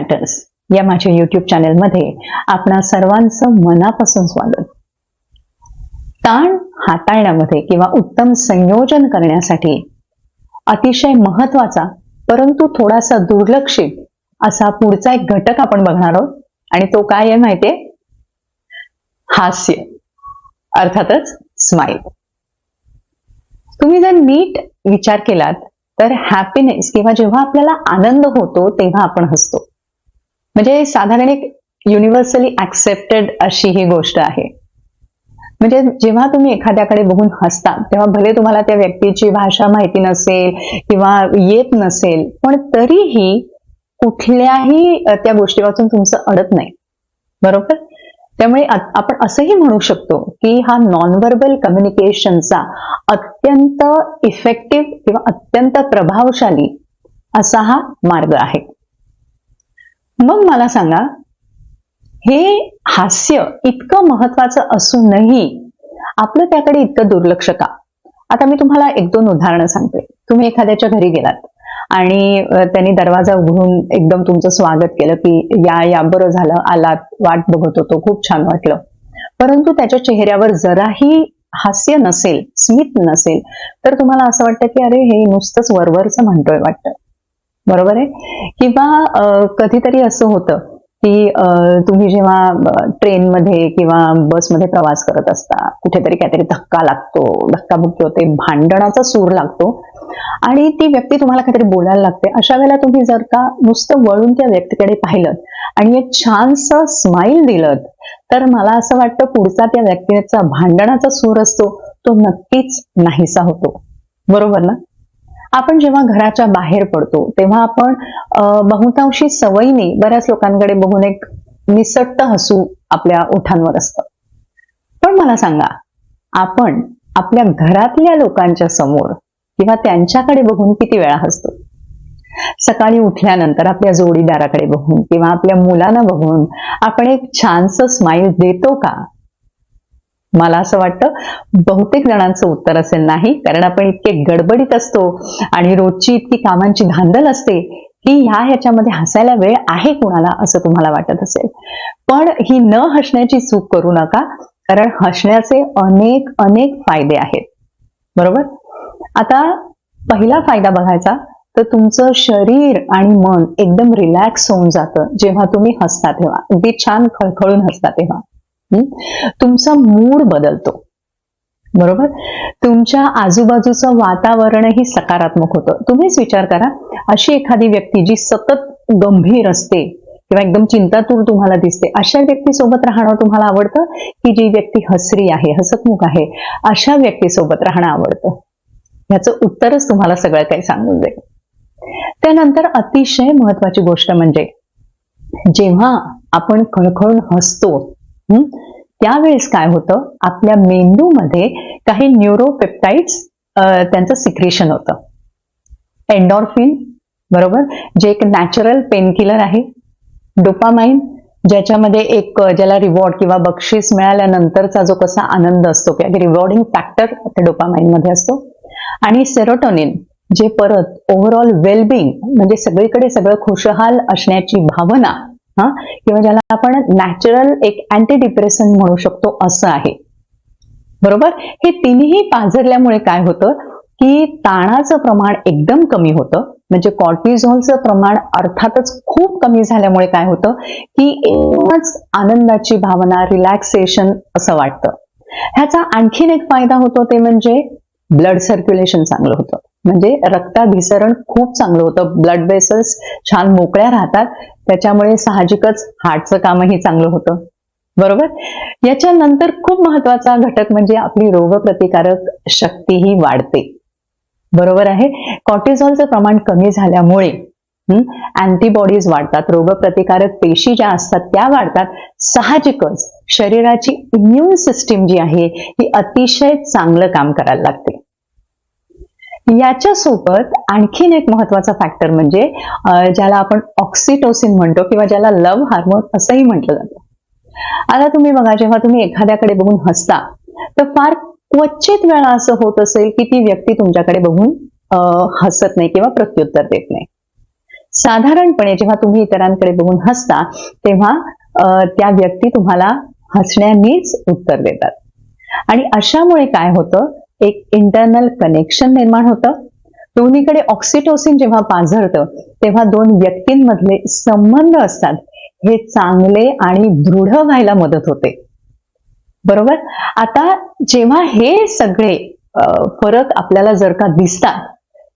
Matters या माझ्या YouTube चॅनलमध्ये आपणा सर्वांचं मनापासून स्वागत. ताण हाताळण्यामध्ये किंवा उत्तम संयोजन करण्यासाठी अतिशय महत्वाचा परंतु थोडासा दुर्लक्षित असा पुढचा एक घटक आपण बघणार आहोत आणि तो काय आहे माहितीये? हास्य, अर्थातच स्माइल. तुम्ही जर नीट विचार केलात तर हॅपीनेस किंवा जेव्हा आपल्याला आनंद होतो तेव्हा आपण हसतो. म्हणजे साधारण एक युनिव्हर्सली ऍक्सेप्टेड अशी ही गोष्ट आहे. म्हणजे जेव्हा तुम्ही एखाद्याकडे बघून हसता तेव्हा भले तुम्हाला त्या व्यक्तीची भाषा माहिती नसेल किंवा येत नसेल, पण तरीही कुठल्याही त्या गोष्टीपासून तुमचं अडत नाही, बरोबर? त्यामुळे आपण असंही म्हणू शकतो की हा नॉनव्हर्बल कम्युनिकेशनचा अत्यंत इफेक्टिव्ह किंवा अत्यंत प्रभावशाली असा हा मार्ग आहे. मग मला सांगा, हे हास्य इतकं महत्वाचं असूनही आपलं त्याकडे इतकं दुर्लक्ष का? आता मी तुम्हाला एक दोन उदाहरणं सांगते. तुम्ही एखाद्याच्या घरी गेलात आणि त्यांनी दरवाजा उघडून एकदम तुमचं स्वागत केलं की या बरं झालं आलात, वाट बघत होतो, खूप छान वाटलं. परंतु त्याच्या चेहऱ्यावर जराही हास्य नसेल, स्मित नसेल, तर तुम्हाला असं वाटतं की अरे हे नुसतंच वरवरचं म्हणतोय वाटतं, बरोबर आहे? किंवा कधीतरी असं होतं की तुम्ही जेव्हा ट्रेनमध्ये किंवा बसमध्ये प्रवास करत असता, कुठेतरी काहीतरी धक्का लागतो, धक्काबुक्की होते, भांडणाचा सूर लागतो आणि ती व्यक्ती तुम्हाला काहीतरी बोलायला लागते. अशा वेळेला तुम्ही जर का नुसतं वळून त्या व्यक्तीकडे पाहिलं आणि एक छानसं स्माइल दिलं, तर मला असं वाटतं पुढचा त्या व्यक्तीचा भांडणाचा सूर असतो तो नक्कीच नाहीसा होतो, बरोबर ना? आपण जेव्हा घराच्या बाहेर पडतो तेव्हा आपण बहुतांशी सवयीने बऱ्याच लोकांकडे बघून एक निसट्ट हसू आपल्या ओठांवर असतं. पण मला सांगा, आपण आपल्या घरातल्या लोकांच्या समोर किंवा त्यांच्याकडे बघून किती वेळा हसतो? सकाळी उठल्यानंतर आपल्या जोडीदाराकडे बघून किंवा आपल्या मुलांना बघून आपण एक छानसं स्माइल देतो का? मला असं वाटतं बहुतेक जणांचं उत्तर असेल नाही, कारण आपण इतके गडबडीत असतो आणि रोजची इतकी कामांची धांदल असते की ह्याच्यामध्ये हसायला वेळ आहे कुणाला असं तुम्हाला वाटत असेल. पण ही न हसण्याची चूक करू नका, कारण हसण्याचे अनेक अनेक फायदे आहेत, बरोबर? आता पहिला फायदा बघायचा तर तुमचं शरीर आणि मन एकदम रिलॅक्स होऊन जातं जेव्हा तुम्ही हसता तेव्हा, अगदी छान खळखळून हसता तेव्हा. तुमचा मूड बदलतो, बरोबर? तुमच्या आजूबाजूचं वातावरणही सकारात्मक होतं. तुम्हीच विचार करा, अशी एखादी व्यक्ती जी सतत गंभीर असते किंवा एकदम चिंतातूर तुम्हाला दिसते, अशा व्यक्तीसोबत राहणं तुम्हाला आवडतं की जी व्यक्ती हसरी आहे, हसतमुख आहे, अशा व्यक्तीसोबत राहणं आवडतं? ह्याचं उत्तरच तुम्हाला सगळं काही सांगून जाईल. त्यानंतर अतिशय महत्वाची गोष्ट म्हणजे जेव्हा आपण खळखळून हसतो त्यावेळेस काय होतं, आपल्या मेंदूमध्ये काही न्यूरोपेप्टाइड्स त्यांचं सिक्रेशन होतं. एंडॉर्फिन, बरोबर, जे एक नॅचरल पेनकिलर आहे. डोपामाइन, ज्याच्यामध्ये एक ज्याला रिवॉर्ड किंवा बक्षीस मिळाल्यानंतरचा जो कसा आनंद असतो किंवा रिवॉर्डिंग फॅक्टर त्या डोपामाइन मध्ये असतो. आणि सेरोटोनिन, जे परत ओव्हरऑल वेलबिंग म्हणजे सगळीकडे सगळं खुशहाल असण्याची भावना किंवा ज्याला आपण नॅचरल एक अँटी डिप्रेशन म्हणू शकतो असं आहे, बरोबर? हे तिन्ही पाझरल्यामुळे काय होतं की ताणाचं प्रमाण एकदम कमी होतं. म्हणजे कॉर्टिझॉलचं प्रमाण अर्थातच खूप कमी झाल्यामुळे काय होतं की एकदमच आनंदाची भावना, रिलॅक्सेशन असं वाटतं. ह्याचा आणखीन एक फायदा होतो ते म्हणजे ब्लड सर्क्युलेशन चांगलं होतं. म्हणजे रक्ताभिसरण खूप चांगलं होतं, ब्लड वेसल्स छान मोकळ्या राहतात, त्याच्यामुळे साहजिकच हार्टचं कामही चांगलं होतं, बरोबर? याच्यानंतर खूप महत्वाचा घटक म्हणजे आपली रोगप्रतिकारक शक्तीही वाढते, बरोबर आहे? कॉर्टिझॉलचं प्रमाण कमी झाल्यामुळे अँटीबॉडीज वाढतात, रोगप्रतिकारक पेशी ज्या असतात त्या वाढतात. साहजिकच शरीराची इम्युन सिस्टीम जी आहे ही अतिशय चांगलं काम करायला लागते. याच्यासोबत आणखीन एक महत्वाचा फॅक्टर म्हणजे ज्याला आपण ऑक्सिटोसिन म्हणतो किंवा ज्याला लव्ह हार्मोन असंही म्हटलं जातं. आता तुम्ही बघा, जेव्हा तुम्ही एखाद्याकडे बघून हसता तर फार क्वचित वेळा असं होत असेल की ती व्यक्ती तुमच्याकडे बघून हसत नाही किंवा प्रत्युत्तर देत नाही. साधारणपणे जेव्हा तुम्ही इतरांकडे बघून हसता तेव्हा त्या व्यक्ती तुम्हाला हसण्यानीच उत्तर देतात. आणि अशामुळे काय होतं, एक इंटरनल कनेक्शन निर्माण होतं. दोन्हीकडे ऑक्सिटोसिन जेव्हा पाझरतं तेव्हा दोन व्यक्तींमधले संबंध असतात हे चांगले आणि दृढ व्हायला मदत होते. बरोबर. आता जेव्हा हे सगळे फरक आपल्याला जर का दिसतात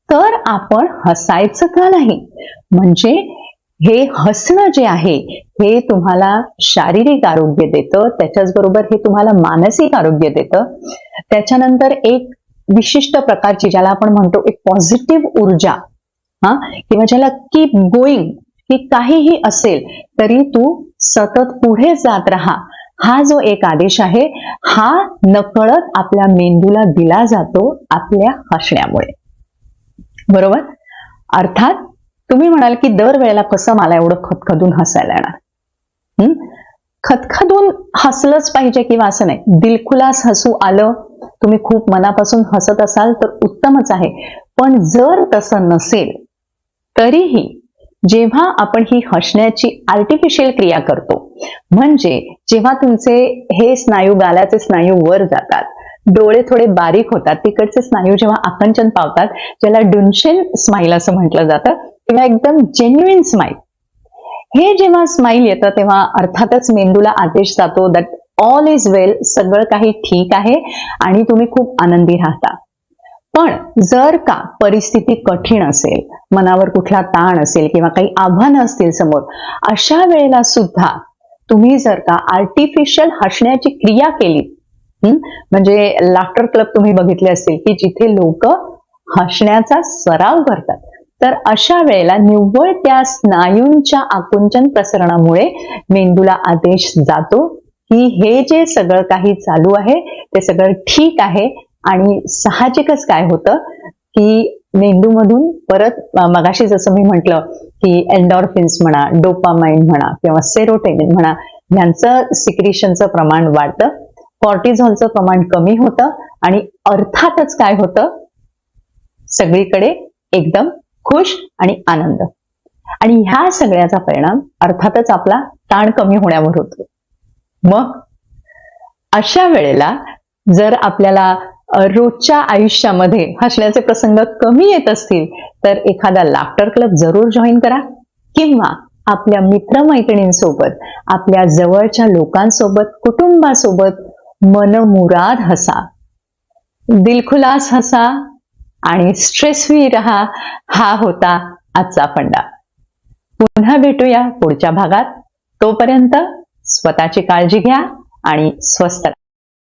तर आपण हसायचं का नाही? म्हणजे हे हसणं जे आहे हे तुम्हाला शारीरिक आरोग्य देतं, त्याच्याच बरोबर हे तुम्हाला मानसिक आरोग्य देतं. त्याच्यानंतर एक विशिष्ट प्रकारची ज्याला आपण म्हणतो एक पॉझिटिव्ह ऊर्जा, किंवा ज्याला कीप गोईंग, की काहीही असेल तरी तू सतत पुढे जात राहा, हा जो एक आदेश आहे हा नकळत आपल्या मेंदूला दिला जातो आपल्या हसण्यामुळे. बरोबर. अर्थात तुम्ही म्हणाल की दरवेळेला कसं मला एवढं खदखदून हसायला येणार? खदखदून हसलंच पाहिजे किंवा असं नाही, दिलखुलास हसू आलं, तुम्ही खूप मनापासून हसत असाल तर उत्तमच आहे. पण जर तसं नसेल तरीही जेव्हा आपण ही हसण्याची आर्टिफिशियल क्रिया करतो, म्हणजे जेव्हा तुमचे हे स्नायू, गालाचे स्नायू वर जातात, डोळे थोडे बारीक होतात, तिकडचे स्नायू जेव्हा आकुंचन पावतात, ज्याला डुन्शेन स्माईल असं म्हटलं जातं, किंवा एकदम जेन्युइन स्माईल, हे जेव्हा स्माईल येतं तेव्हा अर्थातच मेंदूला आदेश जातो दॅट ऑल इज वेल, सगळं काही ठीक आहे आणि तुम्ही खूप आनंदी राहता. पण जर का परिस्थिती कठीण असेल, मनावर कुठला ताण असेल किंवा काही आव्हानं असतील समोर, अशा वेळेला सुद्धा तुम्ही जर का आर्टिफिशियल हसण्याची क्रिया केली, म्हणजे लाफ्टर क्लब तुम्ही बघितले असतील की जिथे लोक हसण्याचा सराव करतात, तर अशा वेळेला निव्वळ त्या स्नायूंच्या आकुंचन प्रसरणामुळे मेंदूला आदेश जातो की हे जे सगळं काही चालू आहे ते सगळं ठीक आहे. आणि साहजिकच काय होतं की मेंदूमधून परत मगाशी जसं मी म्हटलं की एन्डॉर्फिन्स म्हणा, डोपामाइन म्हणा किंवा सेरोटोनिन म्हणा, यांचं सिक्रिशनचं प्रमाण वाढतं, कॉर्टिझॉलचं प्रमाण कमी होतं आणि अर्थातच काय होतं, सगळीकडे एकदम खुश आणि आनंद. आणि ह्या सगळ्याचा परिणाम अर्थातच आपला ताण कमी होण्यावर होतो. मग अशा वेळेला जर आपल्याला रोजच्या आयुष्यामध्ये हसण्याचे प्रसंग कमी येत असतील तर एखादा लाफ्टर क्लब जरूर जॉईन करा, किंवा आपल्या मित्रमैत्रिणींसोबत, आपल्या जवळच्या लोकांसोबत, कुटुंबासोबत मनमुराद हसा, दिलखुलास हसा आणि स्ट्रेस फ्री रहा. हा होता आजचा फंडा. पुन्हा भेटूया पुढच्या भागात. तोपर्यंत स्वतःची काळजी घ्या आणि स्वस्थ राहा.